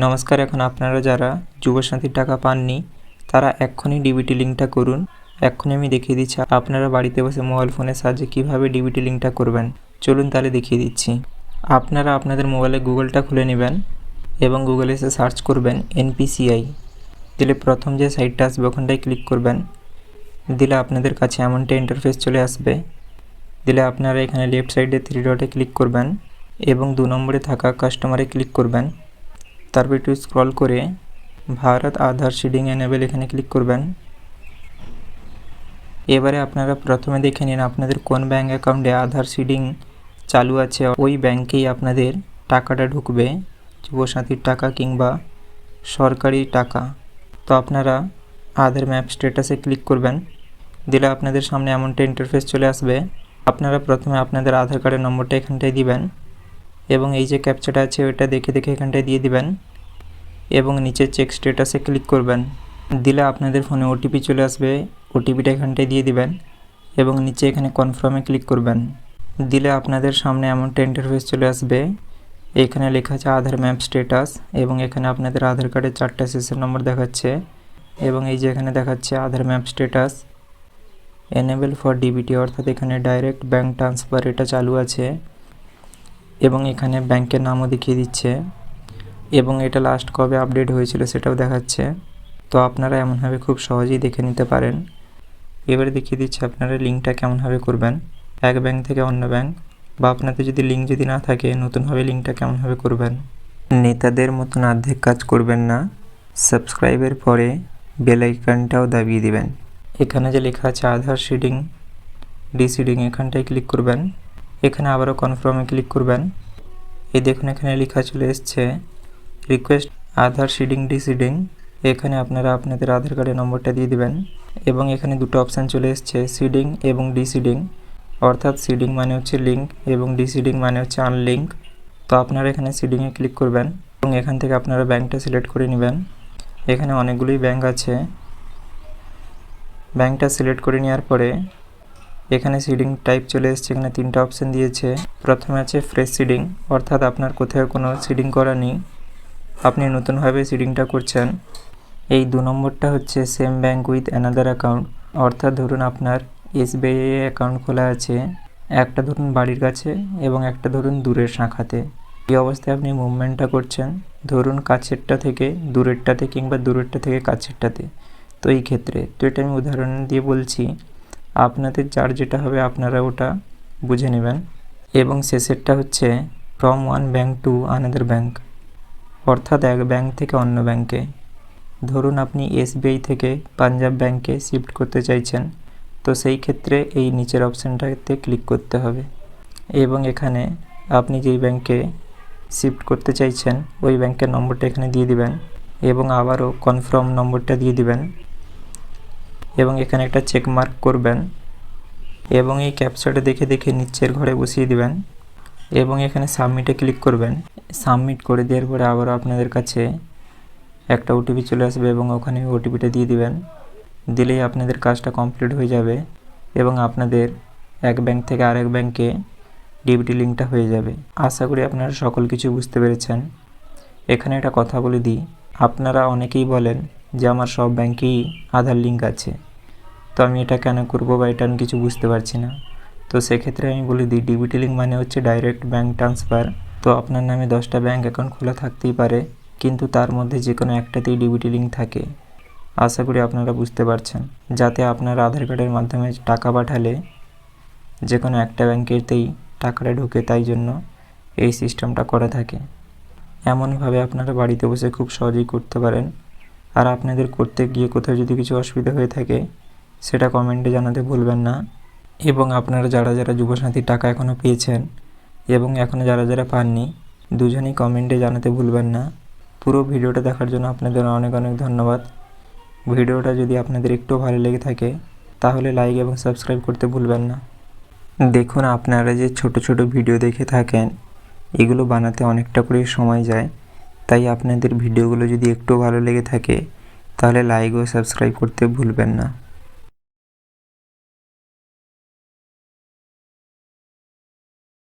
নমস্কার। এখন আপনারা যারা যুবসাথীর টাকা পাননি তারা এক্ষুনি ডিবিটি লিঙ্কটা করুন। এক্ষুনি আমি দেখিয়ে দিচ্ছি আপনারা বাড়িতে বসে মোবাইল ফোনের সাহায্যে কীভাবে ডিবিটি লিঙ্কটা করবেন। চলুন তাহলে দেখিয়ে দিচ্ছি। আপনারা আপনাদের মোবাইলে গুগলটা খুলে নেবেন এবং গুগলে এসে সার্চ করবেন NPCI। দিলে প্রথম যে সাইটটা আসবে ওখানটায় ক্লিক করবেন। দিলে আপনাদের কাছে এমনটা ইন্টারফেস চলে আসবে। দিলে আপনারা এখানে লেফট সাইডে 3 ডটে ক্লিক করবেন এবং 2 নম্বরে থাকা কাস্টমারে ক্লিক করবেন। তারপর একটু স্ক্রল করে ভারত আধার সিডিং এনেবল এখানে ক্লিক করবেন। এবারে আপনারা প্রথমে দেখে নিন আপনাদের কোন ব্যাঙ্ক অ্যাকাউন্টে আধার সিডিং চালু আছে, ওই ব্যাঙ্কেই আপনাদের টাকাটা ঢুকবে, যুবসাথীর টাকা কিংবা সরকারি টাকা। তো আপনারা আধার ম্যাপ স্ট্যাটাসে ক্লিক করবেন। দিলে আপনাদের সামনে এমনটা ইন্টারফেস চলে আসবে। আপনারা প্রথমে আপনাদের আধার কার্ডের নম্বরটা এখানটায় দিবেন এবং এই যে ক্যাপচাটা আছে ওটা দেখে এখানটায় দিয়ে দিবেন এবং নিচে চেক স্ট্যাটাসে ক্লিক করবেন। দিলে আপনাদের ফোনে ওটিপি চলে আসবে, ওটিপিটা এখানটায় দিয়ে দিবেন এবং নিচে এখানে কনফার্মে ক্লিক করবেন। দিলে আপনাদের সামনে এমনটা ইন্টারফেস চলে আসবে। এখানে লেখা আছে আধার ম্যাপ স্ট্যাটাস এবং এখানে আপনাদের আধার কার্ডের 4টা শেষের নম্বর দেখাচ্ছে এবং এই যে এখানে দেখাচ্ছে Aadhaar map status enable for DBT, অর্থাৎ এখানে ডাইরেক্ট ব্যাঙ্ক ট্রান্সফার এটা চালু আছে এবং এখানে ব্যাংকের নামও দেখিয়ে দিচ্ছে এবং এটা লাস্ট কবে আপডেট হয়েছিল সেটাও দেখাচ্ছে। তো আপনারা এমনভাবে খুব সহজেই দেখে নিতে পারেন। এবারে দেখিয়ে দিচ্ছি আপনারা লিঙ্কটা কেমনভাবে করবেন, এক ব্যাংক থেকে অন্য ব্যাংক, বা আপনাদের যদি লিঙ্ক যদি না থাকে নতুনভাবে লিঙ্কটা কেমনভাবে করবেন। নেতাদের মতন অর্ধেক কাজ করবেন না, সাবস্ক্রাইবের পরে বেল আইকনটাও দাবিয়ে দিবেন। এখানে যে লেখা আছে আধার সিডিং ডিসিডিং এখানটায় ক্লিক করবেন। এখানে আবারও কনফার্মে ক্লিক করবেন। এই দেখুন এখানে লেখা চলে এসছে রিকোয়েস্ট আধার সিডিং ডিসিডিং। এখানে আপনারা আপনাদের আধার কার্ডের নম্বরটা দিয়ে দিবেন এবং এখানে দুটো অপশান চলে এসছে সিডিং এবং ডিসিডিং, অর্থাৎ সিডিং মানে হচ্ছে লিঙ্ক এবং ডিসিডিং মানে হচ্ছে আনলিঙ্ক। তো আপনারা এখানে সিডিংয়ে ক্লিক করবেন এবং এখান থেকে আপনারা ব্যাঙ্কটা সিলেক্ট করে নেবেন। এখানে অনেকগুলোই ব্যাঙ্ক আছে। ব্যাঙ্কটা সিলেক্ট করে নেওয়ার পরে এখানে সিডিং টাইপ চলে এসছে, এখানে 3টা অপশান দিয়েছে। প্রথমে আছে ফ্রেশ সিডিং, অর্থাৎ আপনার কোথাও কোনো সিডিং করা নেই, আপনি নতুনভাবে সিডিংটা করছেন। এই 2 নম্বরটা হচ্ছে same bank with another account, অর্থাৎ ধরুন আপনার SBI অ্যাকাউন্ট খোলা আছে, একটা ধরুন বাড়ির কাছে এবং একটা ধরুন দূরের শাখাতে। এই অবস্থায় আপনি মুভমেন্টটা করছেন ধরুন কাছেরটা থেকে দূরেরটাতে কিংবা দূরেরটা থেকে কাছেরটাতে। তো এই ক্ষেত্রে তো এটা আমি উদাহরণ দিয়ে বলছি, আপনাদের যার যেটা হবে আপনারা ওটা বুঝে নেবেন। এবং শেষেরটা হচ্ছে from one bank to another bank, অর্থাৎ এক ব্যাঙ্ক থেকে অন্য ব্যাঙ্কে। ধরুন আপনি SBI থেকে পাঞ্জাব ব্যাঙ্কে শিফট করতে চাইছেন, তো সেই ক্ষেত্রে এই নিচের অপশানটাতে ক্লিক করতে হবে এবং এখানে আপনি যেই ব্যাঙ্কে শিফট করতে চাইছেন ওই ব্যাঙ্কের নম্বরটা এখানে দিয়ে দিবেন এবং আবারও কনফার্ম নম্বরটা দিয়ে দিবেন এবং এখানে একটা চেক মার্ক করবেন এবং এই ক্যাপচাটা দেখে নিচের ঘরে বসিয়ে দিবেন এবং এখানে সাবমিটে ক্লিক করবেন। সাবমিট করে দেওয়ার পরে আবারও আপনাদের কাছে একটা ওটিপি চলে আসবে এবং ওখানে ওটিপিটা দিয়ে দিবেন। দিলেই আপনাদের কাজটা কমপ্লিট হয়ে যাবে এবং আপনাদের এক ব্যাঙ্ক থেকে আরেক ব্যাঙ্কে ডিবিটি লিঙ্কটা হয়ে যাবে। আশা করি আপনারা সকল কিছু বুঝতে পেরেছেন। এখানে একটা কথা বলে দিই, আপনারা অনেকেই বলেন যে আমার সব ব্যাঙ্কেই আধার লিঙ্ক আছে, তো আমি এটা কেন করবো বা এটা আমি কিছু বুঝতে পারছি না। তো সেক্ষেত্রে আমি বলে দিই ডিবিটি লিঙ্ক মানে হচ্ছে ডাইরেক্ট ব্যাঙ্ক ট্রান্সফার। তো আপনার নামে 10টা ব্যাঙ্ক অ্যাকাউন্ট খোলা থাকতেই পারে, কিন্তু তার মধ্যে যে কোনো একটাতেই ডিবিটি লিঙ্ক থাকে। আশা করি আপনারা বুঝতে পারছেন, যাতে আপনার আধার কার্ডের মাধ্যমে টাকা পাঠালে যে কোনো একটা ব্যাঙ্কেতেই টাকাটা ঢোকে, তাই জন্য এই সিস্টেমটা করা থাকে। এমনভাবে আপনারা বাড়িতে বসে খুব সহজেই করতে পারেন। আর আপনাদের করতে গিয়ে কোথাও যদি কিছু অসুবিধা হয়ে থাকে সেটা কমেন্টে জানাতে ভুলবেন না। এবং আপনারা যারা যারা যুবসাথীর টাকা এখনও পেয়েছেন এবং এখনও যারা যারা পাননি দুজনেই কমেন্টে জানাতে ভুলবেন না। পুরো ভিডিওটা দেখার জন্য আপনাদের অনেক অনেক ধন্যবাদ। ভিডিওটা যদি আপনাদের একটু ভালো লেগে থাকে তাহলে লাইক এবং সাবস্ক্রাইব করতে ভুলবেন না। দেখুন আপনারা যে ছোট ছোট ভিডিও দেখে থাকেন এগুলো বানাতে অনেকটা করে সময় যায়, তাই আপনাদের ভিডিওগুলো যদি একটু ভালো লেগে থাকে তাহলে লাইক ও সাবস্ক্রাইব করতে ভুলবেন না।